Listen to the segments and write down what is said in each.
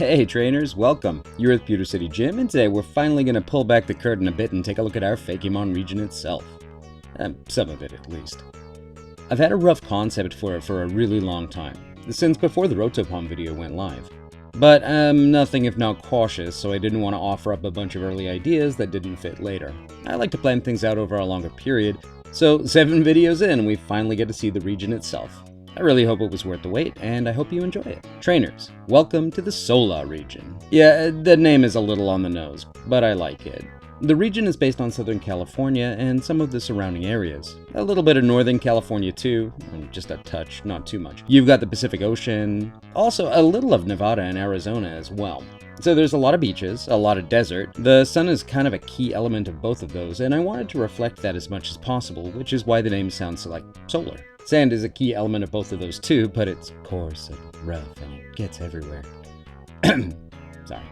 Hey trainers, welcome! You're at Pewter City Gym, and today we're finally going to pull back the curtain a bit and take a look at our Fakémon region itself. Some of it at least. I've had a rough concept for it for a really long time, since before the Rotopalm video went live. But I'm nothing if not cautious, so I didn't want to offer up a bunch of early ideas that didn't fit later. I like to plan things out over a longer period, so 7 videos in, we finally get to see the region itself. I really hope it was worth the wait, and I hope you enjoy it. Trainers, welcome to the Solah region. Yeah, the name is a little on the nose, but I like it. The region is based on Southern California and some of the surrounding areas. A little bit of Northern California too, just a touch, not too much. You've got the Pacific Ocean, also a little of Nevada and Arizona as well. So there's a lot of beaches, a lot of desert. The sun is kind of a key element of both of those, and I wanted to reflect that as much as possible, which is why the name sounds like solar. Sand is a key element of both of those too, but it's coarse and rough and it gets everywhere. Sorry.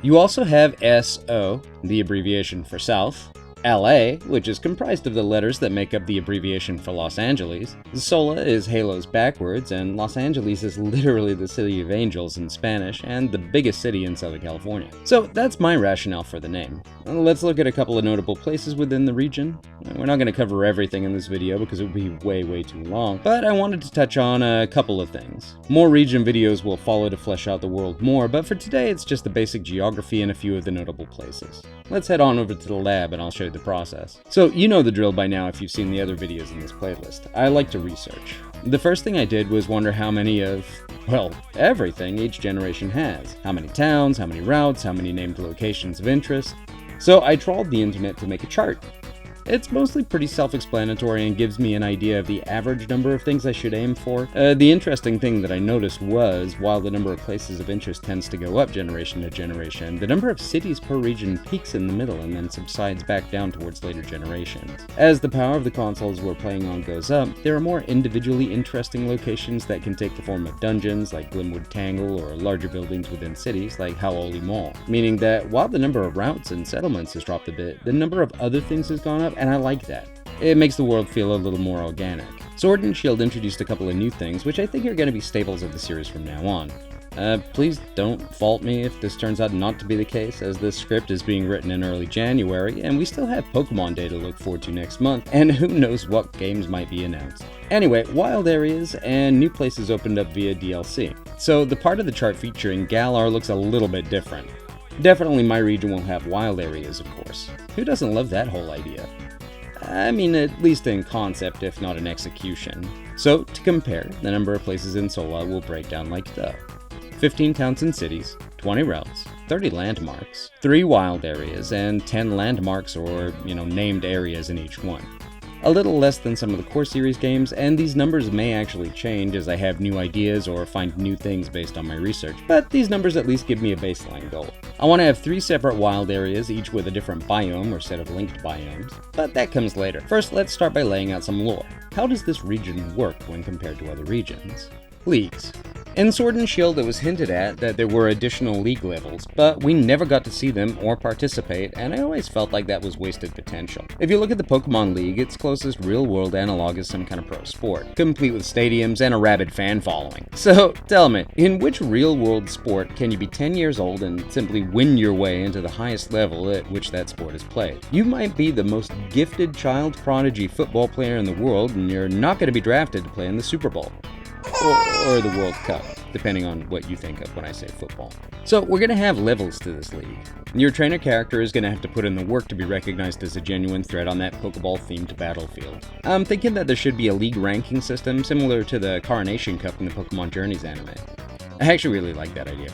You also have SO, the abbreviation for South, LA, which is comprised of the letters that make up the abbreviation for Los Angeles. Solah is halos backwards, and Los Angeles is literally the city of angels in Spanish and the biggest city in Southern California. So that's my rationale for the name. Let's look at a couple of notable places within the region. We're not going to cover everything in this video because it would be way too long, but I wanted to touch on a couple of things. More region videos will follow to flesh out the world more, but for today it's just the basic geography and a few of the notable places. Let's head on over to the lab and I'll show you the process. So you know the drill by now if you've seen the other videos in this playlist. I like to research. The first thing I did was wonder how many of, well, everything each generation has. How many towns, how many routes, how many named locations of interest. So I trawled the internet to make a chart. It's mostly pretty self-explanatory and gives me an idea of the average number of things I should aim for. The interesting thing that I noticed was, while the number of places of interest tends to go up generation to generation, the number of cities per region peaks in the middle and then subsides back down towards later generations. As the power of the consoles we're playing on goes up, there are more individually interesting locations that can take the form of dungeons like Glimwood Tangle or larger buildings within cities like Howoli Mall, meaning that while the number of routes and settlements has dropped a bit, the number of other things has gone up, and I like that. It makes the world feel a little more organic. Sword and Shield introduced a couple of new things, which I think are going to be staples of the series from now on. Please don't fault me if this turns out not to be the case, as this script is being written in early January, and we still have Pokemon Day to look forward to next month, and who knows what games might be announced. Anyway, wild areas and new places opened up via DLC. So the part of the chart featuring Galar looks a little bit different. Definitely my region will have wild areas, of course. Who doesn't love that whole idea? I mean, at least in concept, if not in execution. So, to compare, the number of places in Solah will break down like the 15 towns and cities, 20 routes, 30 landmarks, 3 wild areas, and 10 landmarks or, named areas in each one. A little less than some of the core series games, and these numbers may actually change as I have new ideas or find new things based on my research, but these numbers at least give me a baseline goal. I want to have 3 separate wild areas, each with a different biome or set of linked biomes, but that comes later. First, let's start by laying out some lore. How does this region work when compared to other regions? Leagues. In Sword and Shield, it was hinted at that there were additional league levels, but we never got to see them or participate, and I always felt like that was wasted potential. If you look at the Pokemon League, its closest real-world analog is some kind of pro sport, complete with stadiums and a rabid fan following. So, tell me, in which real-world sport can you be 10 years old and simply win your way into the highest level at which that sport is played? You might be the most gifted child prodigy football player in the world, and you're not going to be drafted to play in the Super Bowl. Or the World Cup, depending on what you think of when I say football. So we're going to have levels to this league. Your trainer character is going to have to put in the work to be recognized as a genuine threat on that Pokeball-themed battlefield. I'm thinking that there should be a league ranking system similar to the Coronation Cup in the Pokemon Journeys anime. I actually really like that idea.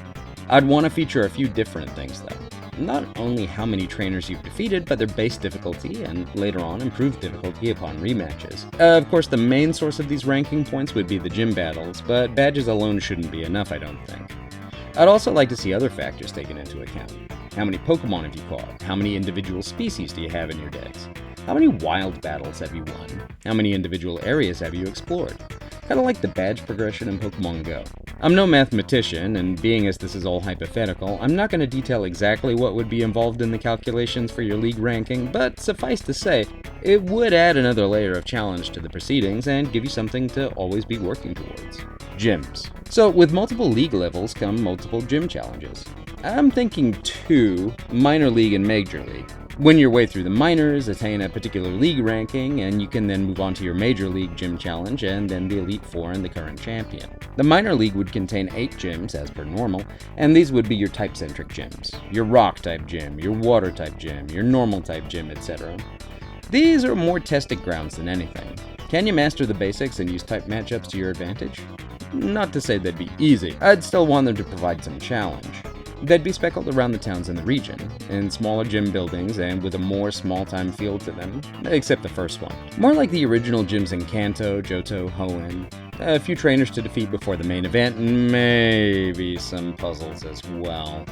I'd want to feature a few different things though. Not only how many trainers you've defeated, but their base difficulty, and later on improved difficulty upon rematches. Of course, the main source of these ranking points would be the gym battles, but badges alone shouldn't be enough, I don't think. I'd also like to see other factors taken into account. How many Pokemon have you caught? How many individual species do you have in your decks? How many wild battles have you won? How many individual areas have you explored? Kinda like the badge progression in Pokemon GO. I'm no mathematician, and being as this is all hypothetical, I'm not going to detail exactly what would be involved in the calculations for your league ranking, but suffice to say, it would add another layer of challenge to the proceedings and give you something to always be working towards. Gyms. So with multiple league levels come multiple gym challenges. I'm thinking 2, minor league and major league. Win your way through the minors, attain a particular league ranking, and you can then move on to your major league gym challenge and then the Elite Four and the current champion. The minor league would contain 8 gyms as per normal, and these would be your type-centric gyms. Your rock type gym, your water type gym, your normal type gym, etc. These are more testing grounds than anything. Can you master the basics and use type matchups to your advantage? Not to say they'd be easy, I'd still want them to provide some challenge. They'd be speckled around the towns in the region, in smaller gym buildings and with a more small-time feel to them, except the first one. More like the original gyms in Kanto, Johto, Hoenn, a few trainers to defeat before the main event, and maybe some puzzles as well.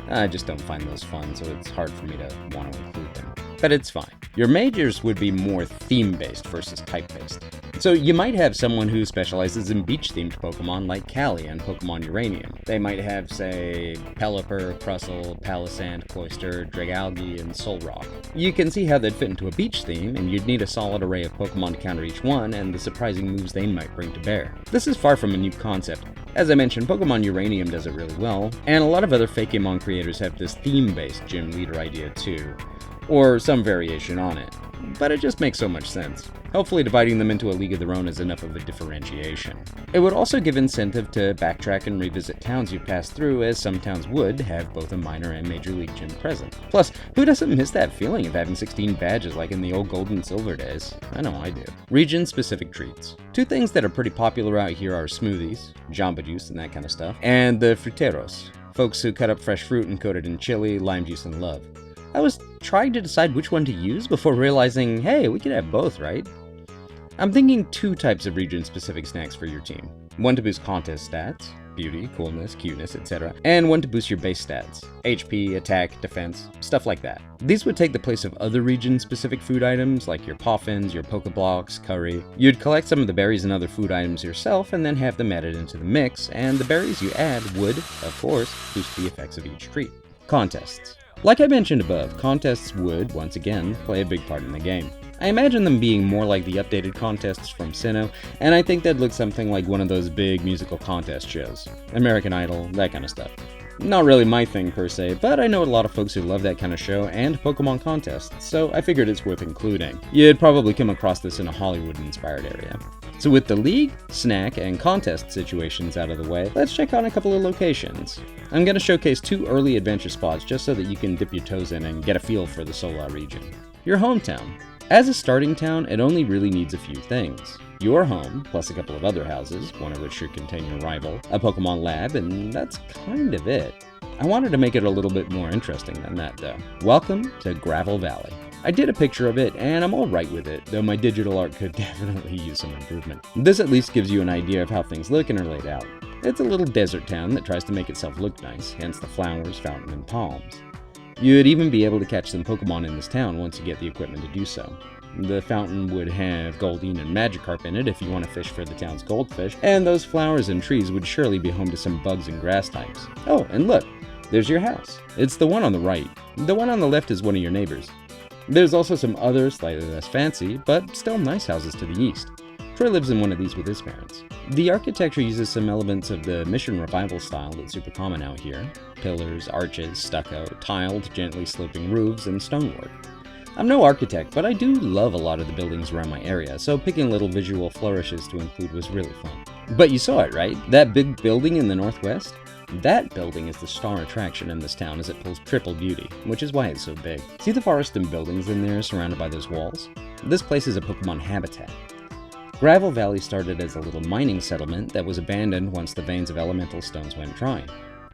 I just don't find those fun, so it's hard for me to want to include them. But it's fine. Your majors would be more theme-based versus type-based. So you might have someone who specializes in beach-themed Pokemon like Callie and Pokemon Uranium. They might have, say, Pelipper, Crustle, Palisand, Cloyster, Dragalge, and Solrock. You can see how they'd fit into a beach theme, and you'd need a solid array of Pokemon to counter each one and the surprising moves they might bring to bear. This is far from a new concept. As I mentioned, Pokemon Uranium does it really well, and a lot of other Fakemon creators have this theme-based gym leader idea too, or some variation on it. But it just makes so much sense. Hopefully dividing them into a league of their own is enough of a differentiation. It would also give incentive to backtrack and revisit towns you've passed through, as some towns would have both a minor and major league gym present. Plus, who doesn't miss that feeling of having 16 badges like in the old gold and silver days? I know I do. Region-specific treats. 2 things that are pretty popular out here are smoothies, Jamba Juice and that kind of stuff, and the fruteros, folks who cut up fresh fruit and coat it in chili, lime juice, and love. I was trying to decide which one to use before realizing, hey, we could have both, right? I'm thinking 2 types of region-specific snacks for your team. One to boost contest stats, beauty, coolness, cuteness, etc., and one to boost your base stats, HP, attack, defense, stuff like that. These would take the place of other region-specific food items like your Poffins, your Pokeblocks, curry. You'd collect some of the berries and other food items yourself and then have them added into the mix, and the berries you add would, of course, boost the effects of each treat. Contests. Like I mentioned above, contests would, once again, play a big part in the game. I imagine them being more like the updated contests from Sinnoh, and I think they'd look something like one of those big musical contest shows. American Idol, that kind of stuff. Not really my thing per se, but I know a lot of folks who love that kind of show and Pokemon contests, so I figured it's worth including. You'd probably come across this in a Hollywood-inspired area. So with the league, snack, and contest situations out of the way, let's check on a couple of locations. I'm going to showcase 2 early adventure spots just so that you can dip your toes in and get a feel for the Solah region. Your hometown. As a starting town, it only really needs a few things. Your home, plus a couple of other houses, one of which should contain your rival, a Pokemon lab, and that's kind of it. I wanted to make it a little bit more interesting than that though. Welcome to Gravel Valley. I did a picture of it, and I'm alright with it, though my digital art could definitely use some improvement. This at least gives you an idea of how things look and are laid out. It's a little desert town that tries to make itself look nice, hence the flowers, fountain, and palms. You'd even be able to catch some Pokemon in this town once you get the equipment to do so. The fountain would have Goldeen and Magikarp in it if you want to fish for the town's goldfish, and those flowers and trees would surely be home to some bugs and grass types. Oh, and look, there's your house. It's the one on the right. The one on the left is one of your neighbors. There's also some other, slightly less fancy, but still nice houses to the east. Troy lives in one of these with his parents. The architecture uses some elements of the Mission Revival style that's super common out here. Pillars, arches, stucco, tiled, gently sloping roofs, and stonework. I'm no architect, but I do love a lot of the buildings around my area, so picking little visual flourishes to include was really fun. But you saw it, right? That big building in the northwest? That building is the star attraction in this town as it pulls triple beauty, which is why it's so big. See the forest and buildings in there surrounded by those walls? This place is a Pokemon habitat. Gravel Valley started as a little mining settlement that was abandoned once the veins of elemental stones went dry.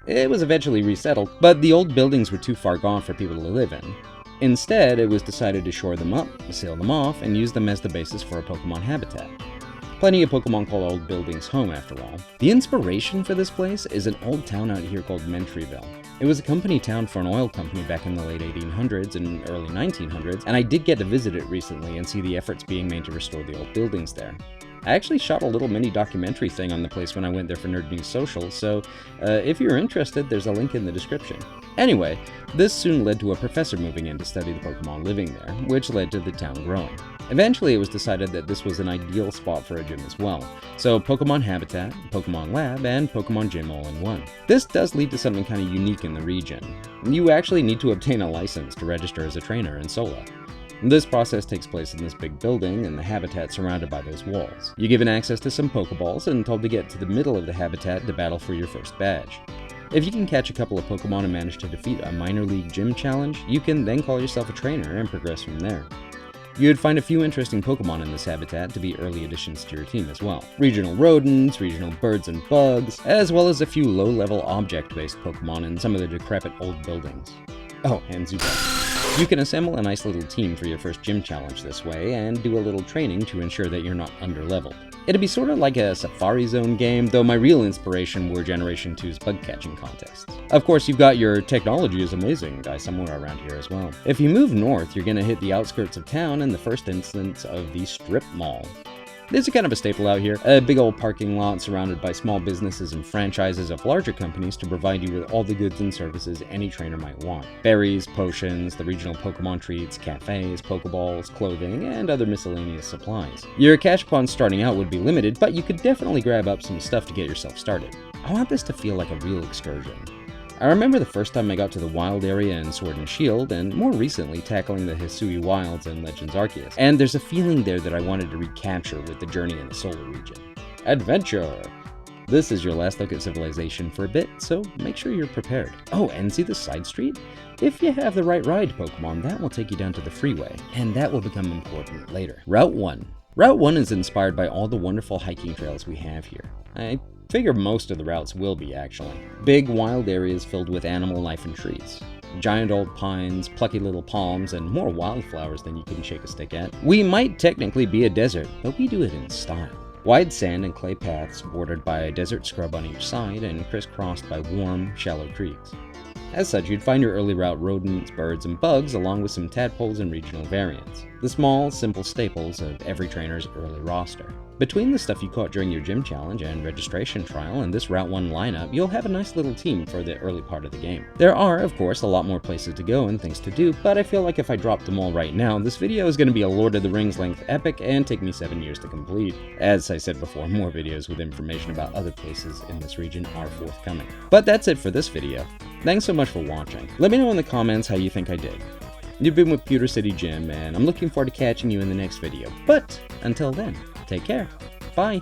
It was eventually resettled, but the old buildings were too far gone for people to live in. Instead, it was decided to shore them up, seal them off, and use them as the basis for a Pokemon habitat. Plenty of Pokemon call old buildings home, after all. The inspiration for this place is an old town out here called Mentryville. It was a company town for an oil company back in the late 1800s and early 1900s, and I did get to visit it recently and see the efforts being made to restore the old buildings there. I actually shot a little mini documentary thing on the place when I went there for Nerd News Social, so if you're interested, there's a link in the description. Anyway, this soon led to a professor moving in to study the Pokemon living there, which led to the town growing. Eventually, it was decided that this was an ideal spot for a gym as well. So Pokemon Habitat, Pokemon Lab, and Pokemon Gym all in one. This does lead to something kind of unique in the region. You actually need to obtain a license to register as a trainer in Solah. This process takes place in this big building and the habitat surrounded by those walls. You're given access to some Pokeballs and told to get to the middle of the habitat to battle for your first badge. If you can catch a couple of Pokemon and manage to defeat a minor league gym challenge, you can then call yourself a trainer and progress from there. You'd find a few interesting Pokemon in this habitat to be early additions to your team as well. Regional rodents, regional birds and bugs, as well as a few low-level object-based Pokemon in some of the decrepit old buildings. Oh, and Zubat. You can assemble a nice little team for your first gym challenge this way, and do a little training to ensure that you're not underleveled. It'd be sort of like a Safari Zone game, though my real inspiration were Generation 2's bug catching contests. Of course, you've got your technology is amazing guy somewhere around here as well. If you move north, you're gonna hit the outskirts of town and the first instance of the Strip Mall. This is kind of a staple out here, a big old parking lot surrounded by small businesses and franchises of larger companies to provide you with all the goods and services any trainer might want. Berries, potions, the regional Pokemon treats, cafes, Pokeballs, clothing, and other miscellaneous supplies. Your cash upon starting out would be limited, but you could definitely grab up some stuff to get yourself started. I want this to feel like a real excursion. I remember the first time I got to the wild area in Sword and Shield, and more recently tackling the Hisui Wilds and Legends Arceus, and there's a feeling there that I wanted to recapture with the journey in the Solar region. Adventure! This is your last look at Civilization for a bit, so make sure you're prepared. Oh, and see the side street? If you have the right ride Pokemon, that will take you down to the freeway, and that will become important later. Route 1. Route 1 is inspired by all the wonderful hiking trails we have here. I figure most of the routes will be, actually. Big, wild areas filled with animal life and trees. Giant old pines, plucky little palms, and more wildflowers than you can shake a stick at. We might technically be a desert, but we do it in style. Wide sand and clay paths bordered by a desert scrub on each side and crisscrossed by warm, shallow creeks. As such, you'd find your early route rodents, birds, and bugs along with some tadpoles and regional variants. The small, simple staples of every trainer's early roster. Between the stuff you caught during your gym challenge and registration trial and this Route 1 lineup, you'll have a nice little team for the early part of the game. There are, of course, a lot more places to go and things to do, but I feel like if I dropped them all right now, this video is going to be a Lord of the Rings length epic and take me 7 years to complete. As I said before, more videos with information about other places in this region are forthcoming. But that's it for this video. Thanks so much for watching. Let me know in the comments how you think I did. You've been with Pewter City Jim, and I'm looking forward to catching you in the next video. But until then, take care. Bye.